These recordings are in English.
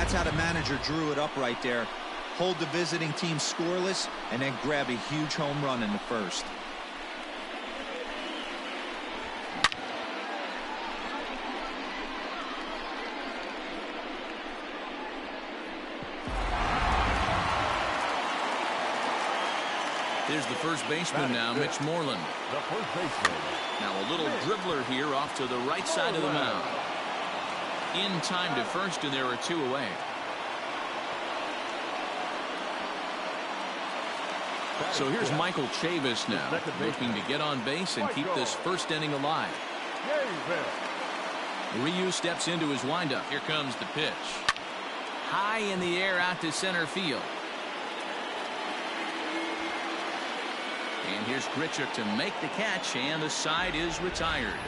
That's how the manager drew it up right there. Hold the visiting team scoreless and then grab a huge home run in the first. Here's the first baseman now, Mitch Moreland. The first baseman. Now a little dribbler here off to the right side of the mound. In time to first, and there are 2 away. So here's Michael Chavis now, looking to get on base and keep this first inning alive. Ryu steps into his windup. Here comes the pitch. High in the air out to center field. And here's Grichuk to make the catch, and the side is retired.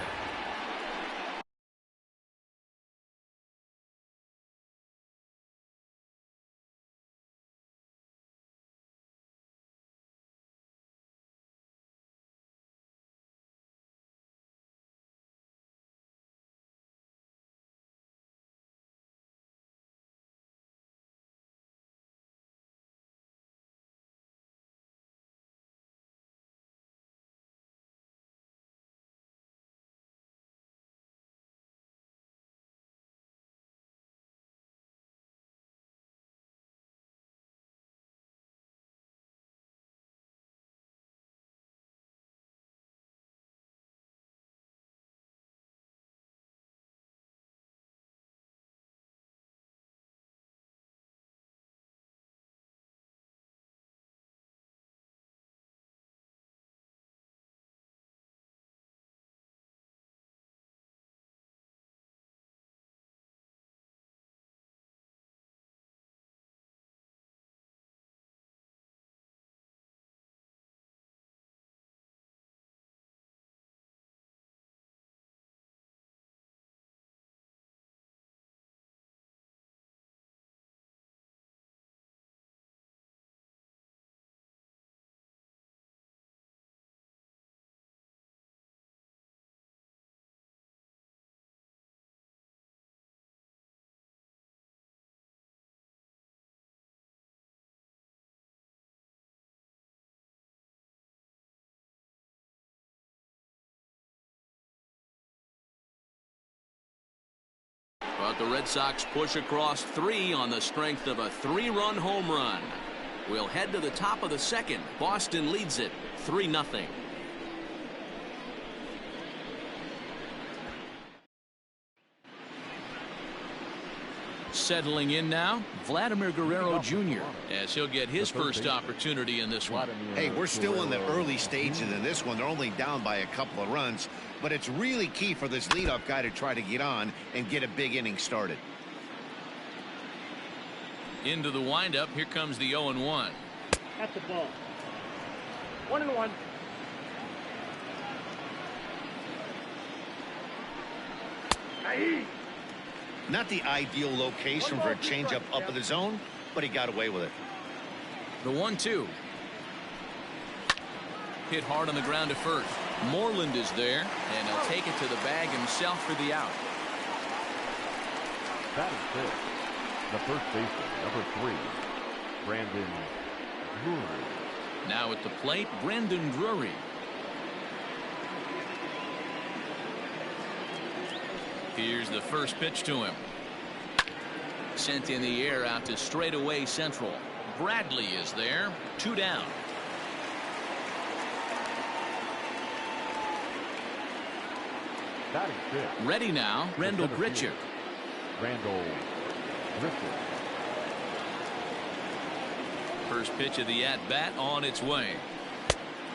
But the Red Sox push across 3 on the strength of a 3-run home run. We'll head to the top of the second. Boston leads it 3-0. Settling in now, Vladimir Guerrero Jr. as he'll get his first opportunity in this one. Hey, we're still in the early stages in this one. They're only down by a couple of runs, but it's really key for this leadoff guy to try to get on and get a big inning started. Into the windup, here comes the 0-1. At the ball. 1-1. Not the ideal location for a changeup up in the zone, but he got away with it. The 1-2. Hit hard on the ground to first. Moreland is there, and he'll take it to the bag himself for the out. That is good. The first baseman, number 3, Brandon Drury. Now at the plate, Brandon Drury. Here's the first pitch to him. Sent in the air out to straightaway central. Bradley is there. 2 down. That is good. Ready now, Randall Grichuk. Randall Grichuk. First pitch of the at-bat on its way.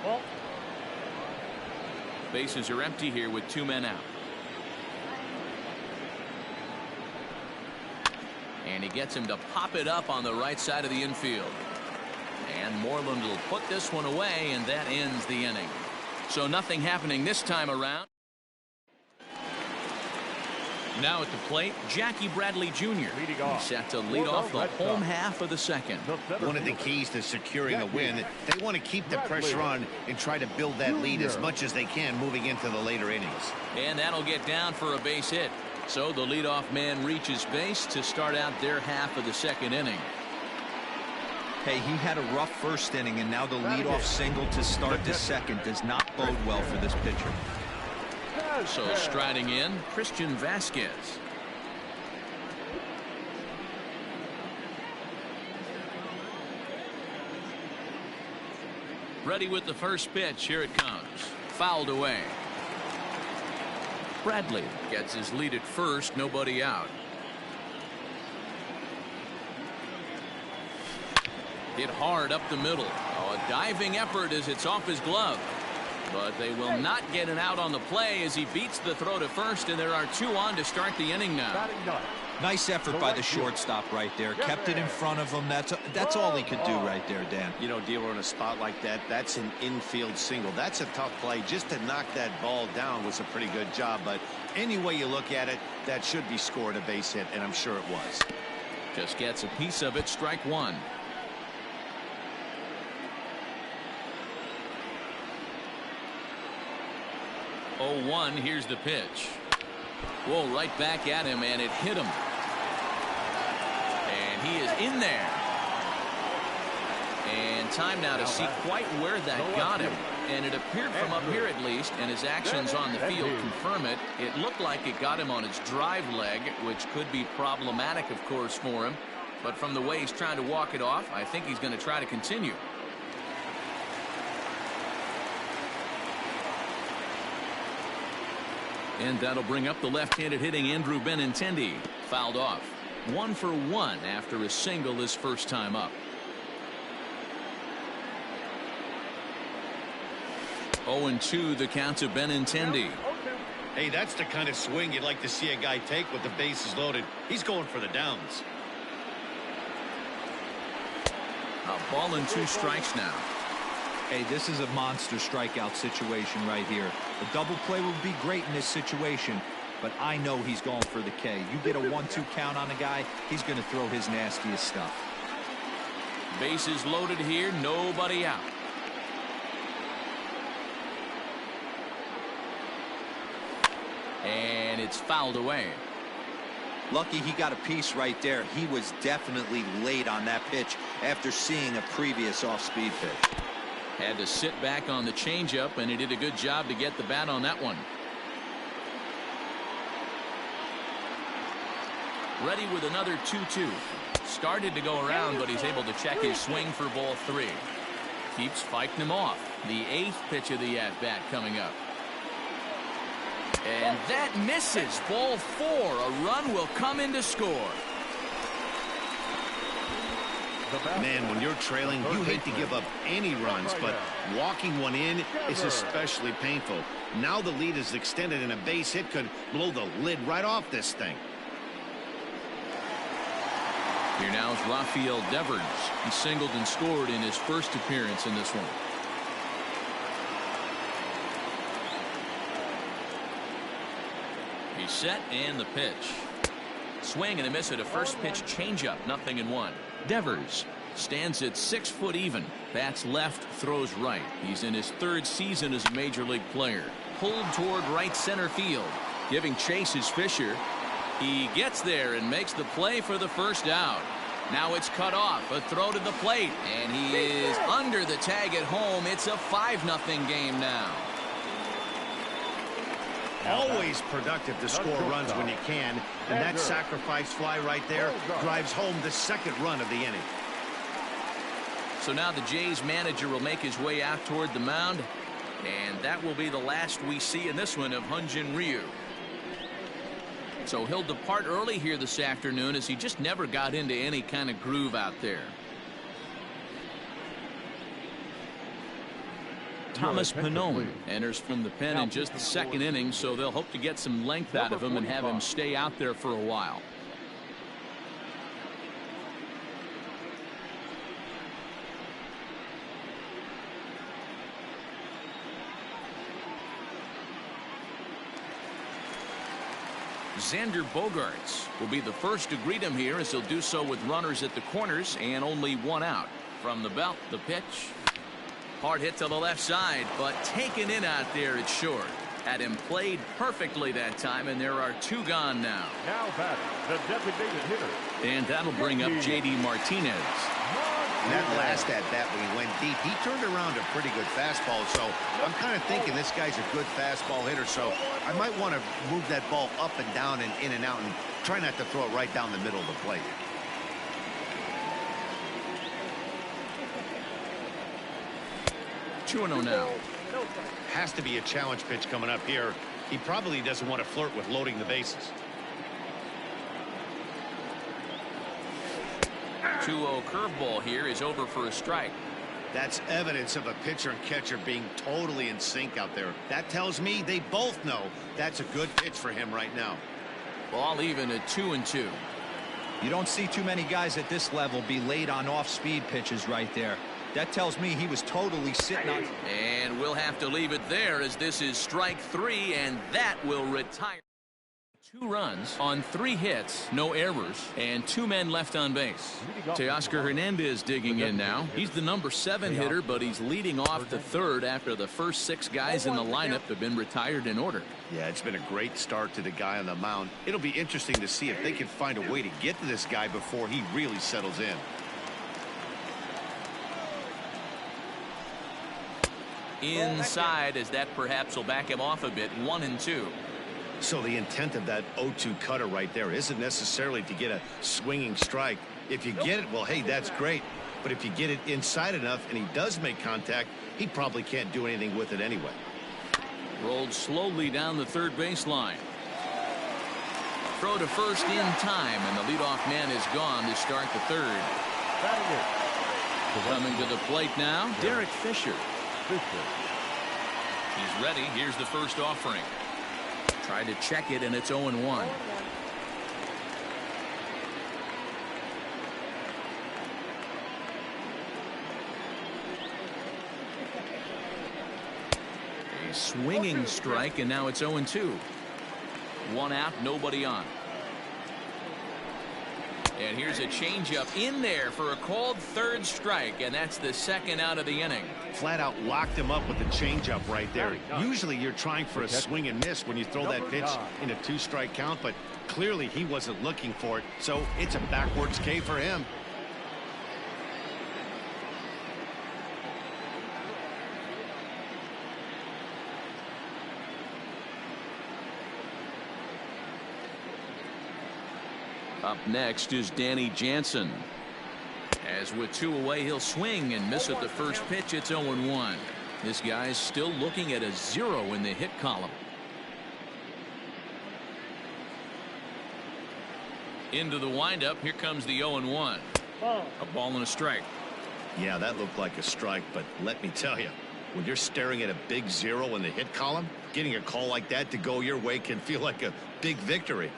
Ball. Bases are empty here with 2 men out. And he gets him to pop it up on the right side of the infield. And Moreland will put this one away, and that ends the inning. So nothing happening this time around. Now at the plate, Jackie Bradley Jr. He's set to lead off the home half of the second. One of the keys to securing a win, they want to keep the pressure on and try to build that lead as much as they can moving into the later innings. And that'll get down for a base hit. So the leadoff man reaches base to start out their half of the second inning. Hey, he had a rough first inning, and now the leadoff single to start the second does not bode well for this pitcher. So striding in, Christian Vasquez. Ready with the first pitch. Here it comes. Fouled away. Bradley gets his lead at first. Nobody out. Hit hard up the middle. Oh, a diving effort as it's off his glove. But they will not get an out on the play as he beats the throw to first, and there are 2 on to start the inning now. Nice effort by the shortstop right there. Kept it in front of him. That's all he could do right there, Dan. You know, Dealer, in a spot like that, that's an infield single. That's a tough play. Just to knock that ball down was a pretty good job. But any way you look at it, that should be scored a base hit, and I'm sure it was. Just gets a piece of it. Strike one. Oh, 1. Here's the pitch. Whoa, right back at him, and it hit him. And he is in there. And time now to see quite where that got him. And it appeared from up here at least, and his actions on the field confirm it. It looked like it got him on his drive leg, which could be problematic, of course, for him. But from the way he's trying to walk it off, I think he's going to try to continue. And that'll bring up the left-handed hitting Andrew Benintendi. Fouled off. 1 for 1 after a single his first time up. 0-2 the count to Benintendi. Hey, that's the kind of swing you'd like to see a guy take with the bases loaded. He's going for the downs. A ball and 2 strikes now. Hey, this is a monster strikeout situation right here. A double play would be great in this situation, but I know he's going for the K. You get a 1-2 count on the guy, he's going to throw his nastiest stuff. Bases loaded here, nobody out. And it's fouled away. Lucky he got a piece right there. He was definitely late on that pitch after seeing a previous off-speed pitch. Had to sit back on the changeup, and he did a good job to get the bat on that one. Ready with another 2-2. Started to go around, but he's able to check his swing for ball 3. Keeps fighting him off. The 8th pitch of the at-bat coming up. And that misses. Ball 4. A run will come in to score. Man, when you're trailing, you hate to give up any runs, but walking one in is especially painful. Now the lead is extended, and a base hit could blow the lid right off this thing. Here now is Rafael Devers. He singled and scored in his first appearance in this one. He's set, and the pitch. Swing and a miss at a first pitch changeup. 0-1. Devers stands at 6 foot even. Bats left, throws right. He's in his 3rd season as a major league player. Pulled toward right center field. Giving chase is Fisher. He gets there and makes the play for the first out. Now it's cut off. A throw to the plate. And he is under the tag at home. It's a 5-0 game now. Always productive to score runs when you can, and that sacrifice fly right there drives home the 2nd run of the inning. So now the Jays manager will make his way out toward the mound, and that will be the last we see in this one of Hyun-Jin Ryu. So he'll depart early here this afternoon, as he just never got into any kind of groove out there. Thomas Pannone enters from the pen in just the 2nd inning, so they'll hope to get some length out of him and have him stay out there for a while. Xander Bogaerts will be the first to greet him here, as he'll do so with runners at the corners and only 1 out. From the belt, the pitch. Hard hit to the left side, but taken in out there, it's short. Had him played perfectly that time, and there are 2 gone now. Now batting, the designated hitter. And that'll bring up J.D. Martinez. That last at bat when he went deep, he turned around a pretty good fastball. So I'm kind of thinking this guy's a good fastball hitter. So I might want to move that ball up and down and in and out and try not to throw it right down the middle of the plate. Two and 0 now. Has to be a challenge pitch coming up here. He probably doesn't want to flirt with loading the bases. 2-0 curveball here is over for a strike. That's evidence of a pitcher and catcher being totally in sync out there. That tells me they both know that's a good pitch for him right now. Ball even at 2-2. You don't see too many guys at this level be late on off-speed pitches right there. That tells me he was totally sitting on. And we'll have to leave it there, as this is strike 3, and that will retire. 2 runs on 3 hits, no errors, and 2 men left on base. Teoscar Hernandez digging in now. He's the number 7 hitter, but he's leading off the 3rd after the first 6 guys in the lineup have been retired in order. Yeah, it's been a great start to the guy on the mound. It'll be interesting to see if they can find a way to get to this guy before he really settles in. Inside, as that perhaps will back him off a bit. 1-2. So the intent of that 0-2 cutter right there isn't necessarily to get a swinging strike. If you get it, well, hey, that's great. But if you get it inside enough and he does make contact, he probably can't do anything with it anyway. Rolled slowly down the 3rd baseline. Throw to first in time, and the leadoff man is gone to start the 3rd. Coming to the plate now, Derek Fisher. He's ready. Here's the first offering. Tried to check it, and it's 0-1. A swinging strike, and now it's 0-2. 1 out, nobody on. And here's a changeup in there for a called 3rd strike, and that's the 2nd out of the inning. Flat out locked him up with the changeup right there. Usually you're trying for a swing and miss when you throw that pitch in a 2-strike count, but clearly he wasn't looking for it, so it's a backwards K for him. Up next is Danny Jansen. As with 2 away, he'll swing and miss at the first pitch. It's 0-1. This guy's still looking at a 0 in the hit column. Into the windup. Here comes the 0-1. A ball and a strike. Yeah, that looked like a strike, but let me tell you, when you're staring at a big 0 in the hit column, getting a call like that to go your way can feel like a big victory.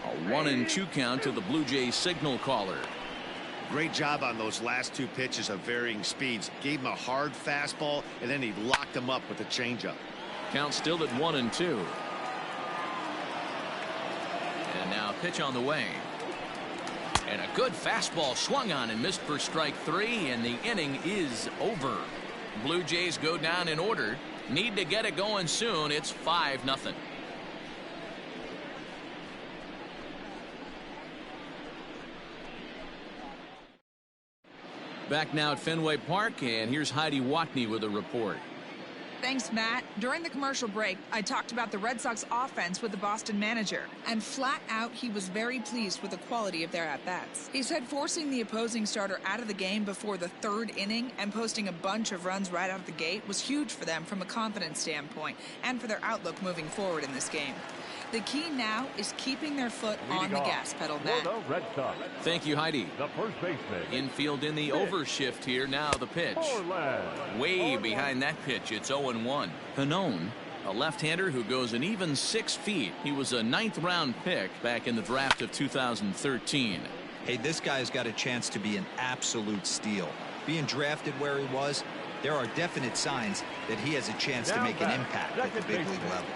A 1-2 count to the Blue Jays signal caller. Great job on those last 2 pitches of varying speeds. Gave him a hard fastball, and then he locked him up with a changeup. Count still at 1-2. And now pitch on the way. And a good fastball swung on and missed for strike 3, and the inning is over. Blue Jays go down in order. Need to get it going soon. It's 5-0. Back now at Fenway Park, and here's Heidi Watney with a report. Thanks, Matt. During the commercial break, I talked about the Red Sox offense with the Boston manager, and flat out, he was very pleased with the quality of their at-bats. He said forcing the opposing starter out of the game before the 3rd inning and posting a bunch of runs right out of the gate was huge for them from a confidence standpoint and for their outlook moving forward in this game. The key now is keeping their foot on the gas pedal, Matt. Thank you, Heidi. The first baseman. Infield in the overshift here. Now the pitch. Way behind that pitch. It's 0-1. Hanone, a left-hander who goes an even 6 feet. He was a 9th-round pick back in the draft of 2013. Hey, this guy's got a chance to be an absolute steal. Being drafted where he was, there are definite signs that he has a chance to make an impact at the big league level.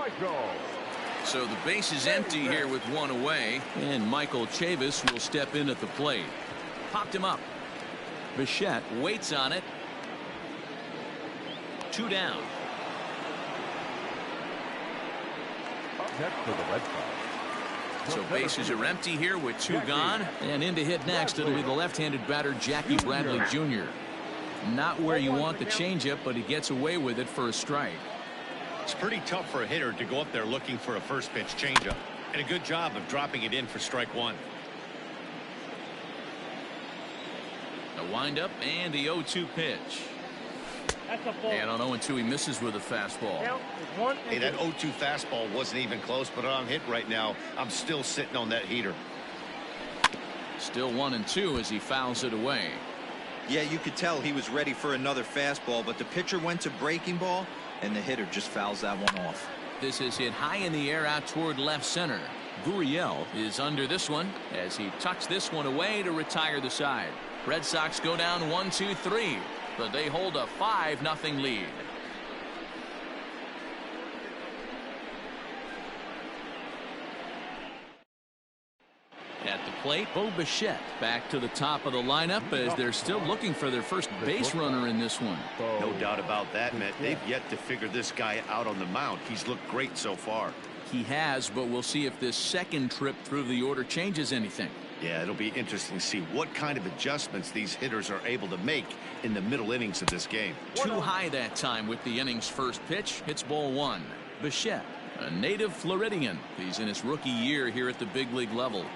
Strike zone. So the base is empty here with one away, and Michael Chavis will step in at the plate. Popped him up. Bichette waits on it. 2 down. Next for the Red Sox. So bases are empty here with 2 gone, and in to hit next it'll be the left-handed batter Jackie Bradley Jr. Not where you want the changeup, but he gets away with it for a strike. It's pretty tough for a hitter to go up there looking for a first pitch changeup, and a good job of dropping it in for strike 1. A windup and the 0-2 pitch. That's a ball. And on 0-2 he misses with a fastball. Hey, that 0-2 fastball wasn't even close, but I'm hit right now. I'm still sitting on that heater. Still 1-2 as he fouls it away. Yeah, you could tell he was ready for another fastball, but the pitcher went to breaking ball, and the hitter just fouls that one off. This is hit high in the air out toward left center. Gurriel is under this one as he tucks this one away to retire the side. Red Sox go down 1-2-3, but they hold a 5-0 lead. At the plate, Bo Bichette back to the top of the lineup as they're still looking for their first base runner in this one. No doubt about that, Matt. They've yet to figure this guy out on the mound. He's looked great so far. He has, but we'll see if this second trip through the order changes anything. Yeah, it'll be interesting to see what kind of adjustments these hitters are able to make in the middle innings of this game. Too high that time with the inning's first pitch. Hits ball 1. Bichette, a native Floridian. He's in his rookie year here at the big league level.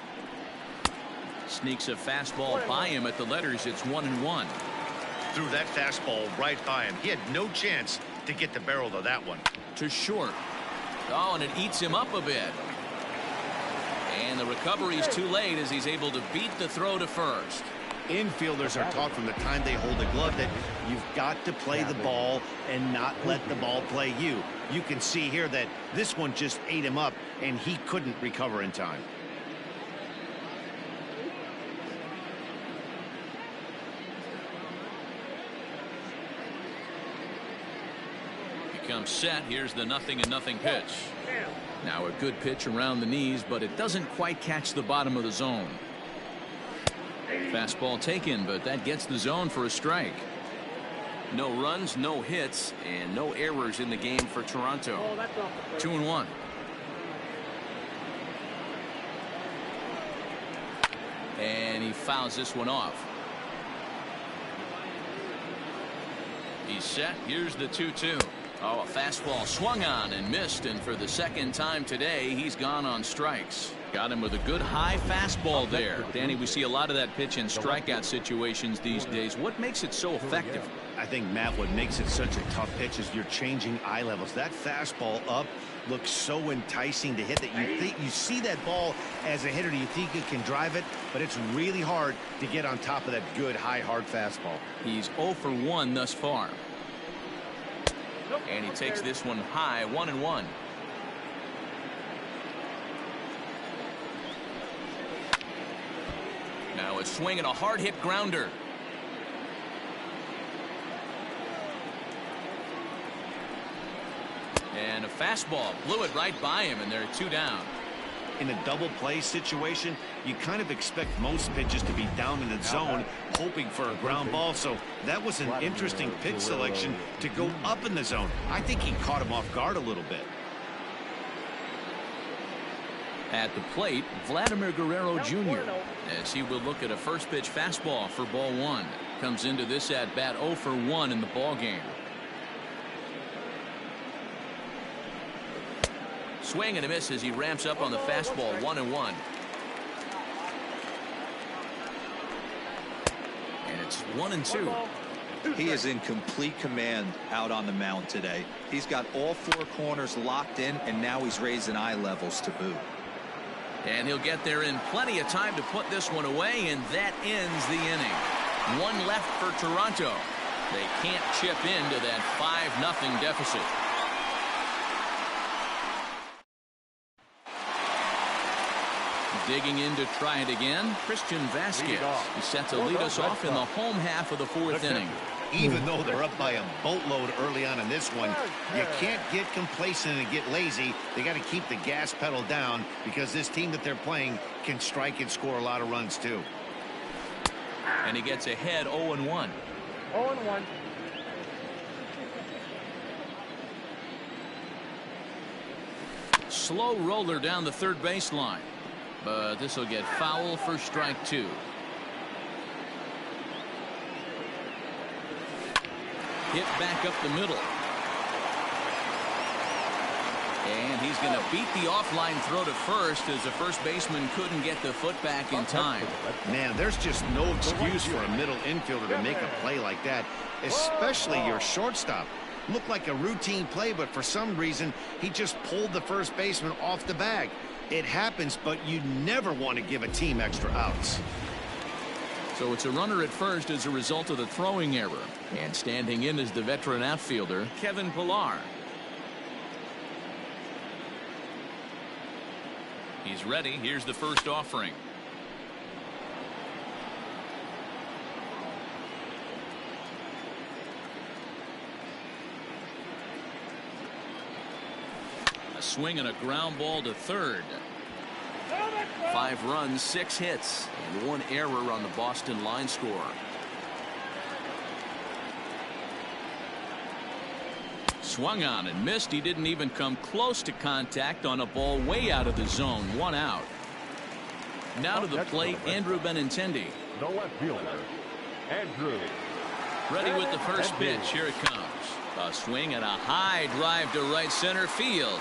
Sneaks a fastball by him at the letters. It's 1-1. Threw that fastball right by him. He had no chance to get the barrel to that one. To short. Oh, and it eats him up a bit. And the recovery's too late as he's able to beat the throw to first. Infielders are taught from the time they hold the glove that you've got to play the ball and not let the ball play you. You can see here that this one just ate him up and he couldn't recover in time. Comes set. Here's the 0-0 pitch. Now a good pitch around the knees, but it doesn't quite catch the bottom of the zone. Fastball taken, but that gets the zone for a strike. No runs, no hits, and no errors in the game for Toronto. 2-1. And he fouls this one off. He's set. Here's the 2-2. Oh, a fastball swung on and missed, and for the second time today he's gone on strikes. Got him with a good high fastball there. Danny, we see a lot of that pitch in strikeout situations these days. What makes it so effective? I think, Matt, what makes it such a tough pitch is you're changing eye levels. That fastball up looks so enticing to hit that you think you see that ball as a hitter. Do you think you can drive it? But it's really hard to get on top of that good high hard fastball. He's 0 for 1 thus far. And he takes this one high. 1-1. Now a swing and a hard hit grounder. And a fastball blew it right by him, and they're 2 down. In a double play situation, you kind of expect most pitches to be down in the zone, hoping for a ground ball. So that was an interesting pitch selection to go up in the zone. I think he caught him off guard a little bit. At the plate, Vladimir Guerrero Jr. as he will look at a first pitch fastball for ball 1. Comes into this at bat 0 for 1 in the ball game. Swing and a miss as he ramps up on the fastball. 1-1. And it's 1-2. He is in complete command out on the mound today. He's got all 4 corners locked in, and now he's raising eye levels to boot. And he'll get there in plenty of time to put this one away, and that ends the inning. 1 left for Toronto. They can't chip into that 5-0 deficit. Digging in to try it again, Christian Vasquez. He's set to lead us off in the home half of the 4th inning. even though they're up by a boatload early on in this one. You can't get complacent and get lazy. They got to keep the gas pedal down because this team that they're playing can strike and score a lot of runs too. And he gets ahead 0-1. 0-1. Slow roller down the third baseline, but this will get foul for strike 2. Hit back up the middle. And he's going to beat the offline throw to first as the first baseman couldn't get the foot back in time. Man, there's just no excuse for a middle infielder to make a play like that, especially your shortstop. Looked like a routine play, but for some reason, he just pulled the first baseman off the bag. It happens, but you never want to give a team extra outs. So it's a runner at first as a result of the throwing error. And standing in is the veteran outfielder, Kevin Pillar. He's ready. Here's the first offering. A swing and a ground ball to third. 5 runs, 6 hits, and 1 error on the Boston line score. Swung on and missed. He didn't even come close to contact on a ball way out of the zone. 1 out. Now to the plate, Andrew Benintendi. The left fielder, Andrew. Ready with the first pitch. Here it comes. A swing and a high drive to right center field.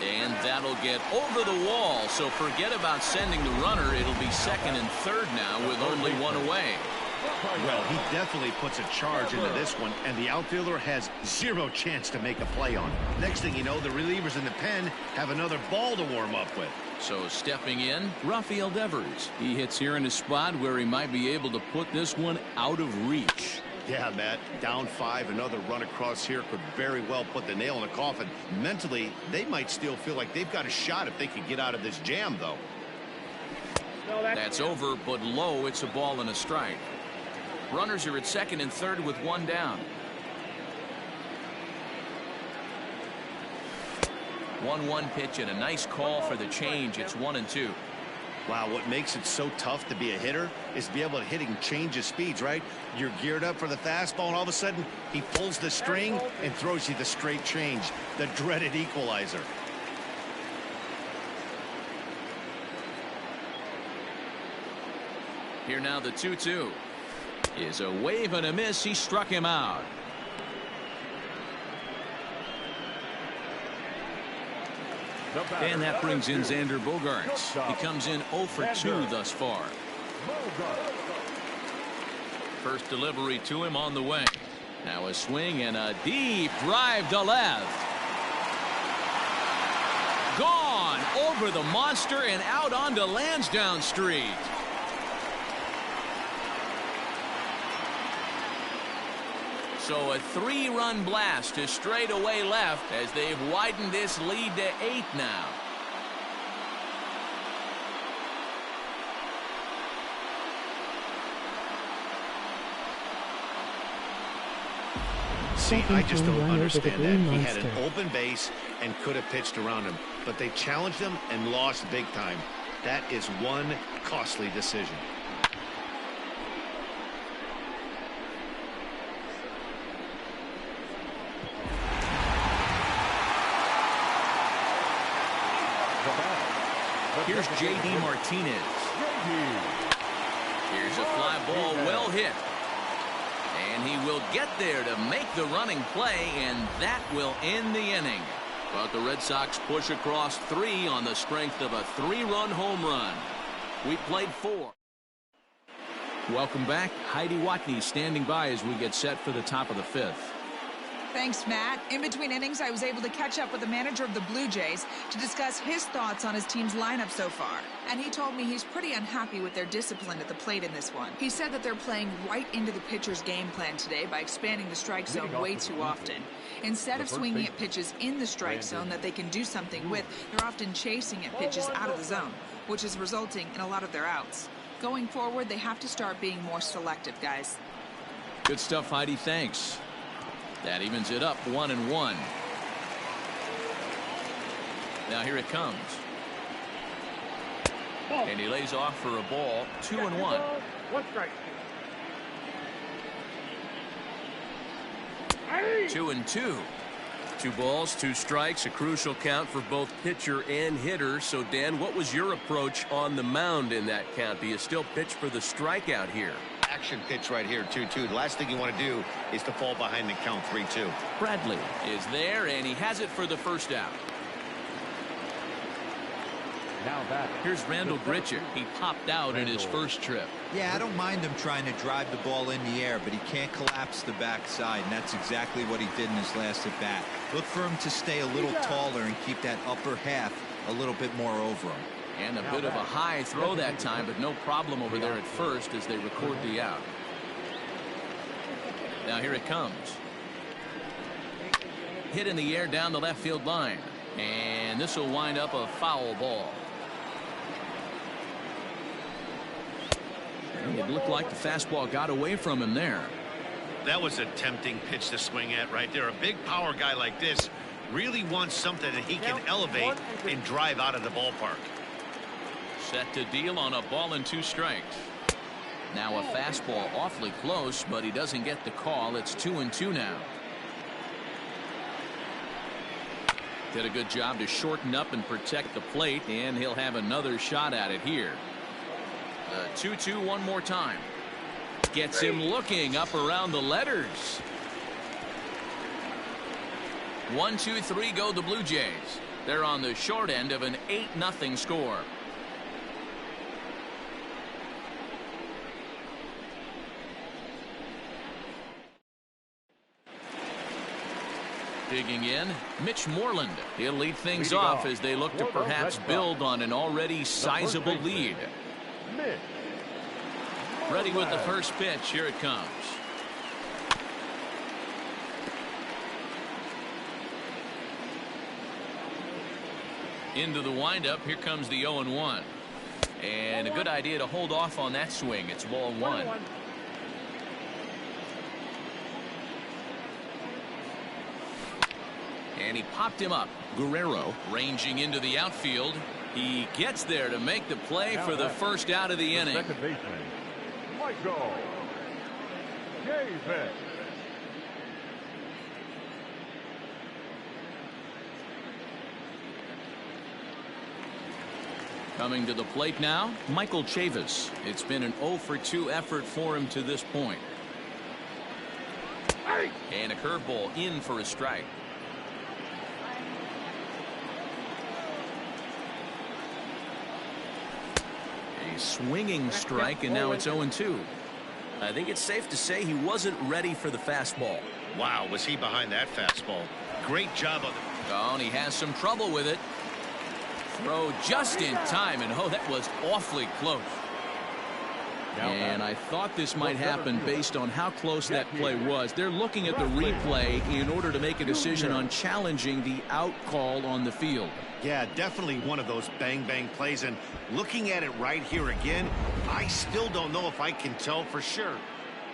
And that'll get over the wall. So forget about sending the runner. It'll be second and third now with only 1 away. Well, he definitely puts a charge into this one, and the outfielder has 0 chance to make a play on. Next thing you know, the relievers in the pen have another ball to warm up with. So stepping in, Rafael Devers. He hits here in a spot where he might be able to put this one out of reach. Yeah, Matt, down 5, another run across here could very well put the nail in the coffin. Mentally, they might still feel like they've got a shot if they could get out of this jam, though. That's over, but low. It's a ball and a strike. Runners are at second and third with 1 down. 1-1 pitch and a nice call for the change. It's 1-2. Wow, what makes it so tough to be a hitter is to be able to hit and change his speeds, right? You're geared up for the fastball, and all of a sudden, he pulls the string and throws you the straight change, the dreaded equalizer. Here now the 2-2. Is a wave and a miss. He struck him out. And that brings in Xander Bogaerts. He comes in 0 for 2 thus far. First delivery to him on the way. Now a swing and a deep drive to left. Gone over the monster and out onto Lansdowne Street. So a 3-run blast to straightaway left as they've widened this lead to 8 now. See, I just don't understand that. He had an open base and could have pitched around him, but they challenged him and lost big time. That is one costly decision. Here's J.D. Martinez. Here's a fly ball well hit. And he will get there to make the running play, and that will end the inning. But the Red Sox push across 3 on the strength of a 3-run home run. We played 4. Welcome back. Heidi Watney standing by as we get set for the top of the 5th. Thanks, Matt. In between innings, I was able to catch up with the manager of the Blue Jays to discuss his thoughts on his team's lineup so far. And he told me he's pretty unhappy with their discipline at the plate in this one. He said that they're playing right into the pitcher's game plan today by expanding the strike zone way too often. Instead of swinging at pitches in the strike zone that they can do something with, they're often chasing at pitches out of the zone, which is resulting in a lot of their outs. Going forward, they have to start being more selective, guys. Good stuff, Heidi. Thanks. That evens it up 1-1. Now here it comes. And he lays off for a ball. 2-1. 1 strike. 2-2. 2 balls, 2 strikes, a crucial count for both pitcher and hitter. So, Dan, what was your approach on the mound in that count? Do you still pitch for the strikeout here? Action pitch right here, 2-2. The last thing you want to do is to fall behind the count 3-2. Bradley is there, and he has it for the first out. Now back. Here's Randall Gritchick. He popped out in his first trip. Yeah, I don't mind him trying to drive the ball in the air, but he can't collapse the backside, and that's exactly what he did in his last at bat. Look for him to stay a little taller and keep that upper half a little bit more over him. And a bit of a high throw that time, but no problem over there at first as they record the out. Now here it comes. Hit in the air down the left field line. And this will wind up a foul ball. It looked like the fastball got away from him there. That was a tempting pitch to swing at right there. A big power guy like this really wants something that he can elevate and drive out of the ballpark. Set to deal on a ball and 2 strikes. Now a fastball awfully close, but he doesn't get the call. It's 2-2 now. Did a good job to shorten up and protect the plate, and he'll have another shot at it here. 2-2 one more time. Gets him looking up around the letters. 1-2-3 go the Blue Jays. They're on the short end of an 8-0 score. Digging in, Mitch Moreland. He'll lead things off as they look to perhaps build on an already sizable lead. Ready with the first pitch. Here it comes. Into the windup. Here comes the 0-1. And a good idea to hold off on that swing. It's ball 1. And he popped him up. Guerrero ranging into the outfield. He gets there to make the play for the first out of the inning. Second baseman, Michael Davis. Coming to the plate now, Michael Chavis. It's been an 0-for-2 effort for him to this point. And a curveball in for a strike. A swinging strike, and now it's 0-2. I think it's safe to say he wasn't ready for the fastball. Wow, was he behind that fastball? Great job on the... Oh, and he has some trouble with it. Throw just in time, and oh, that was awfully close. And I thought this might happen based on how close that play was. They're looking at the replay in order to make a decision on challenging the out call on the field. Yeah, definitely one of those bang-bang plays. And looking at it right here again, I still don't know if I can tell for sure.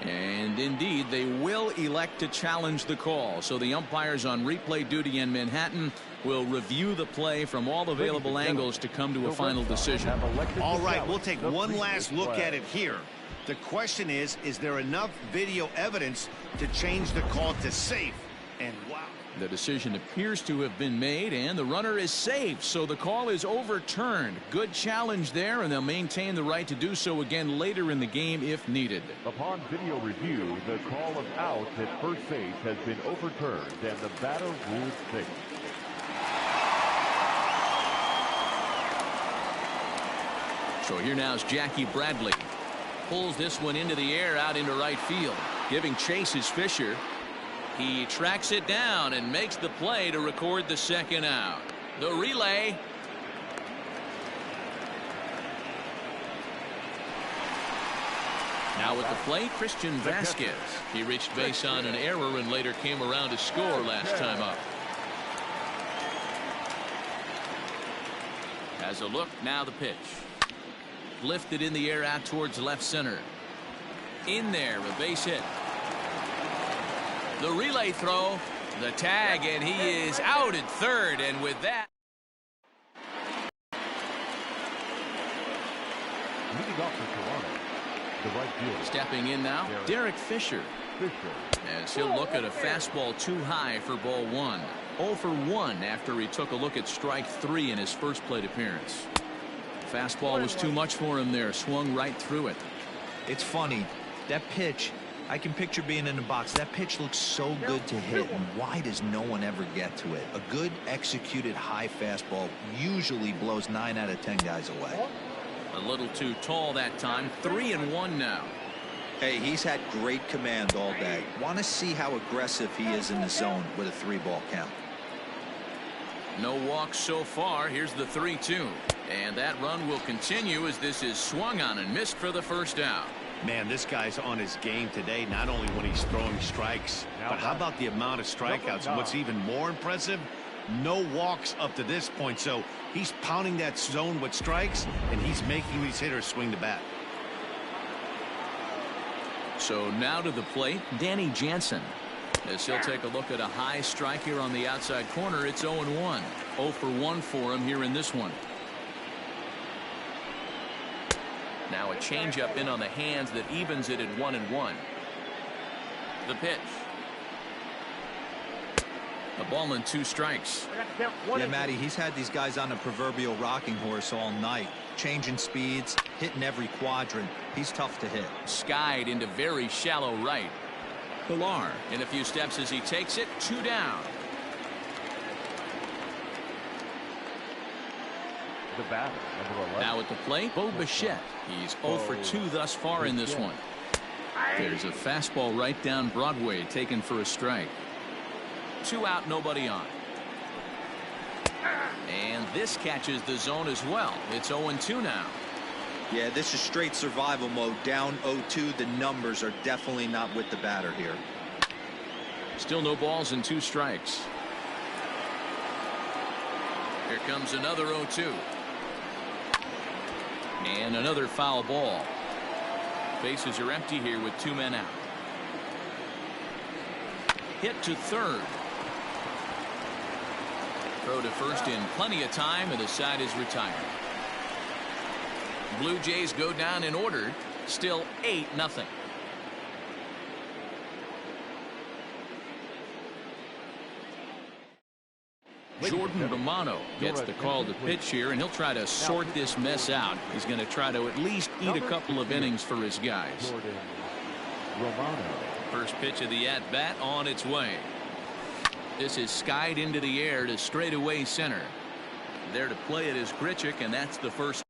And indeed, they will elect to challenge the call. So the umpires on replay duty in Manhattan will review the play from all available angles to come to a final decision. All right, we'll take one last look at it here. The question is there enough video evidence to change the call to safe? And wow. The decision appears to have been made, and the runner is safe, so the call is overturned. Good challenge there, and they'll maintain the right to do so again later in the game if needed. Upon video review, the call of out at first base has been overturned, and the batter ruled safe. So here now is Jackie Bradley. Pulls this one into the air out into right field. Giving chase is Fisher. He tracks it down and makes the play to record the second out. The relay. Now with the play, Christian Vasquez. He reached base on an error and later came around to score last time up. Has a look, now the pitch. lifted in the air out towards left center. In there, a base hit. The relay throw, the tag, and he is out at third. And with that, leading off for Toronto, the right fielder. stepping in now, Derek Fisher. As he'll look at a fastball too high for ball one. 0 for 1 after he took a look at strike 3 in his first plate appearance. Fastball was too much for him there. Swung right through it. It's funny. That pitch, I can picture being in the box. That pitch looks so good to hit, and why does no one ever get to it? A good executed high fastball usually blows 9 out of 10 guys away. A little too tall that time. 3-1 now. Hey, he's had great command all day. Want to see how aggressive he is in the zone with a 3-ball count. No walks so far. Here's the 3-2. And that run will continue as this is swung on and missed for the first out. Man, this guy's on his game today, not only when he's throwing strikes, but how about the amount of strikeouts? And what's even more impressive, no walks up to this point. So he's pounding that zone with strikes, and he's making these hitters swing the bat. So now to the plate, Danny Jansen. As he'll take a look at a high strike here on the outside corner. It's 0-1. 0 for 1 for him here in this one. Now a changeup in on the hands that evens it at 1-1. The pitch. A ball and 2 strikes. Yeah, Matty, he's had these guys on a proverbial rocking horse all night. Changing speeds, hitting every quadrant. He's tough to hit. Skied into very shallow right. Pilar in a few steps as he takes it. 2 down. The batter, number 11. Now at the plate, Bo Bichette. He's 0 for 2 thus far in this one. There's a fastball right down Broadway taken for a strike. 2 out, nobody on. And this catches the zone as well. It's 0-2 now. Yeah, this is straight survival mode. Down 0-2. The numbers are definitely not with the batter here. Still no balls and 2 strikes. Here comes another 0-2. And another foul ball. Bases are empty here with 2 men out. Hit to third. Throw to first in plenty of time, and the side is retired. Blue Jays go down in order. Still 8-0. Jordan Romano gets the call to pitch here, and he'll try to sort this mess out. He's going to try to at least eat a couple of innings for his guys. First pitch of the at-bat on its way. This is skied into the air to straightaway center. There to play it is Grichuk, and that's the first.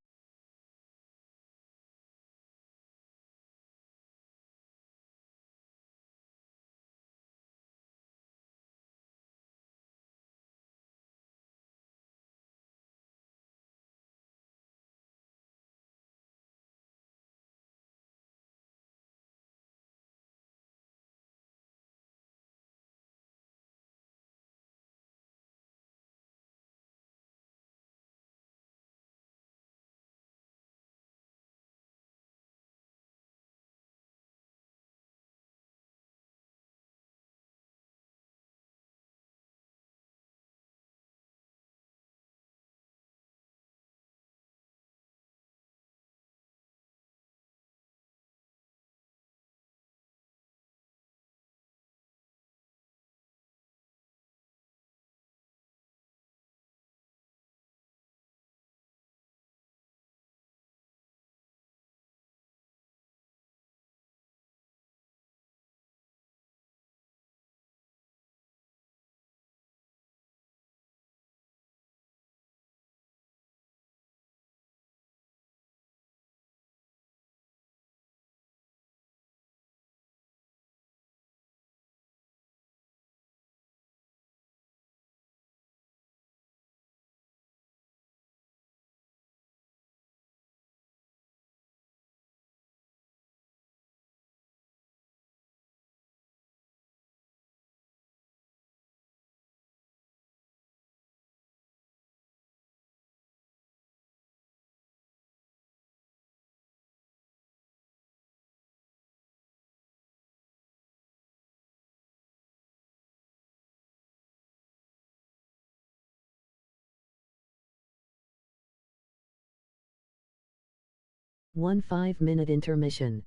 1 5-minute intermission.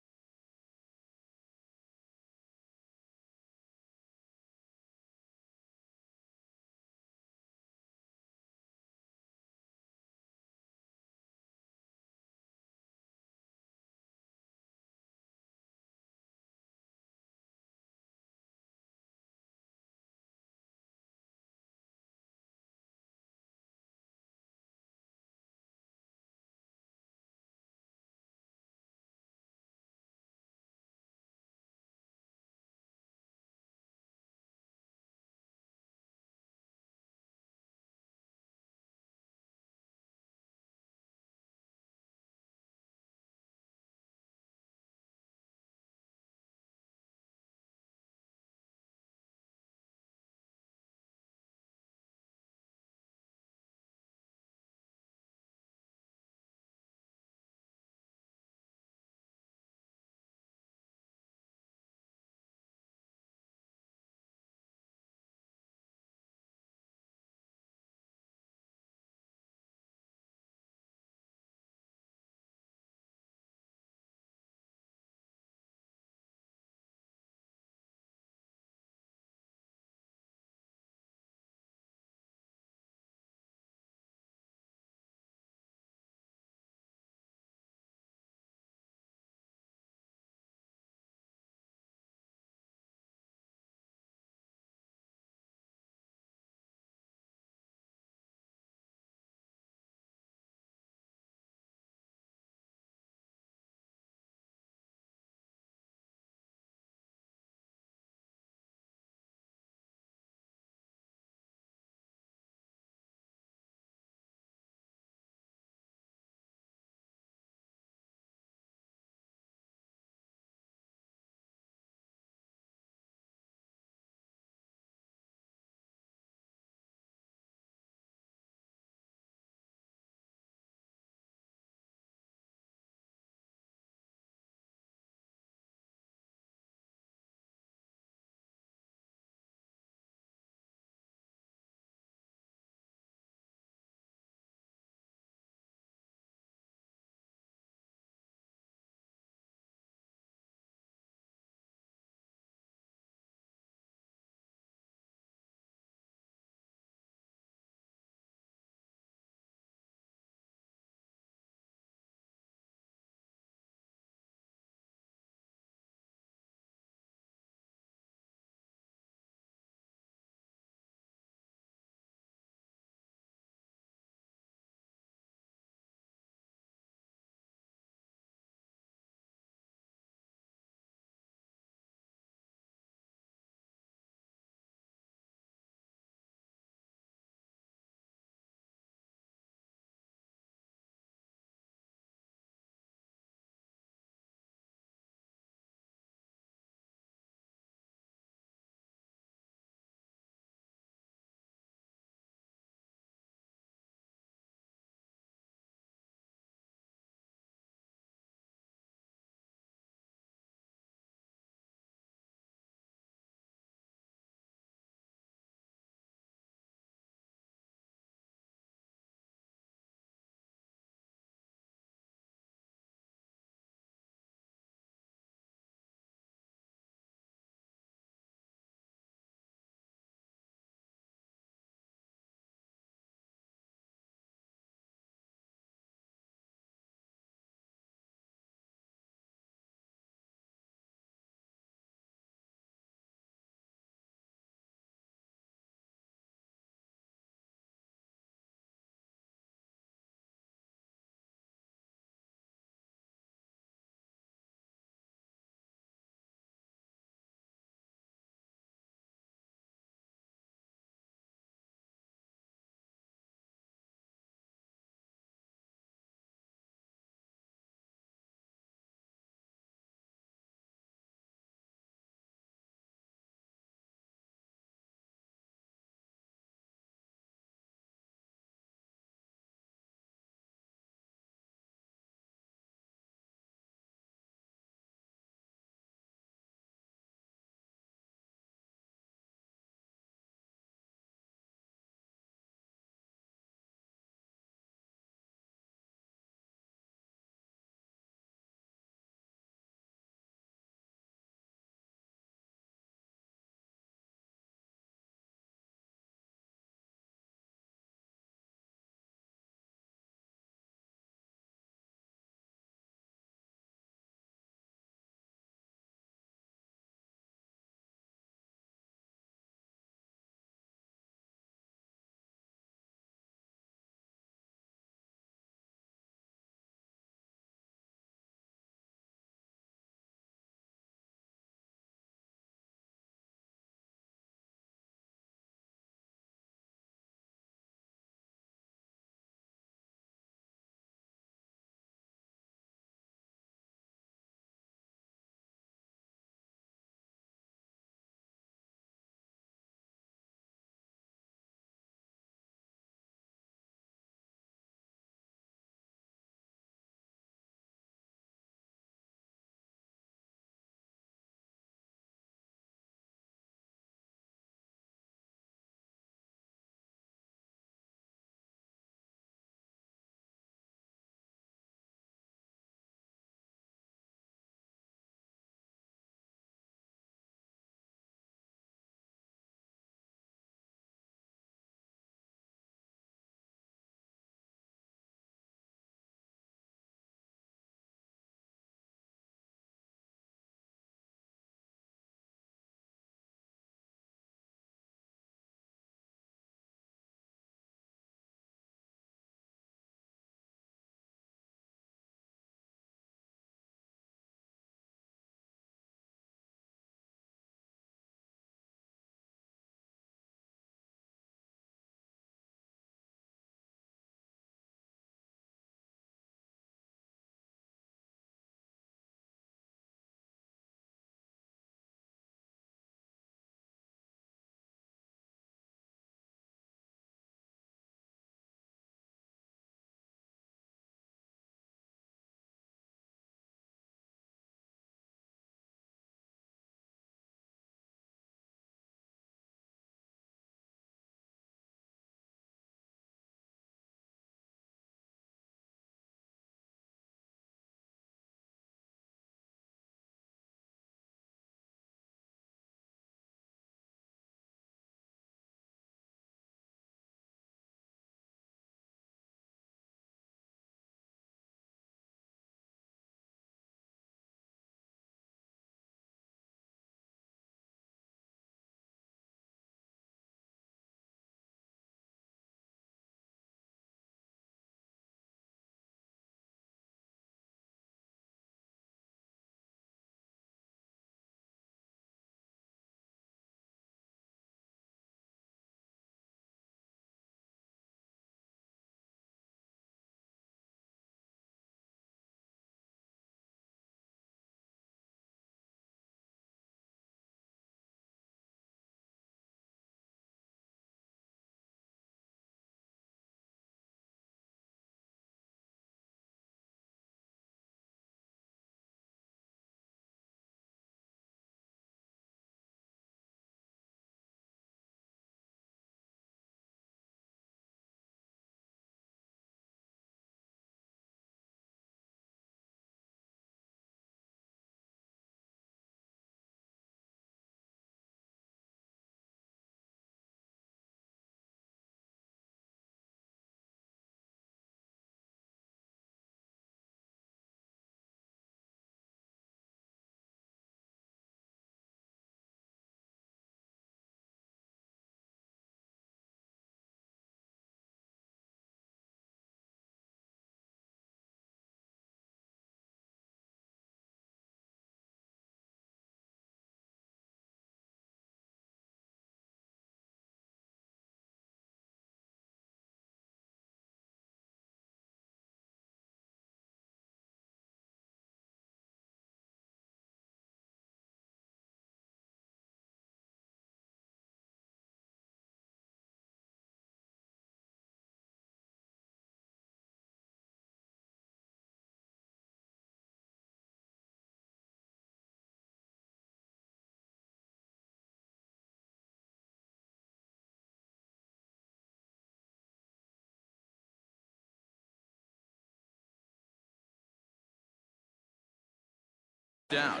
out.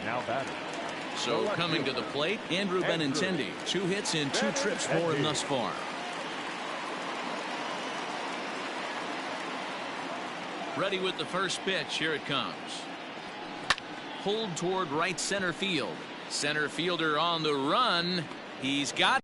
Now batting. So coming to the plate, Andrew Benintendi. 2 hits in 2 trips for him thus far. Ready with the first pitch. Here it comes. Pulled toward right center field. Center fielder on the run. He's got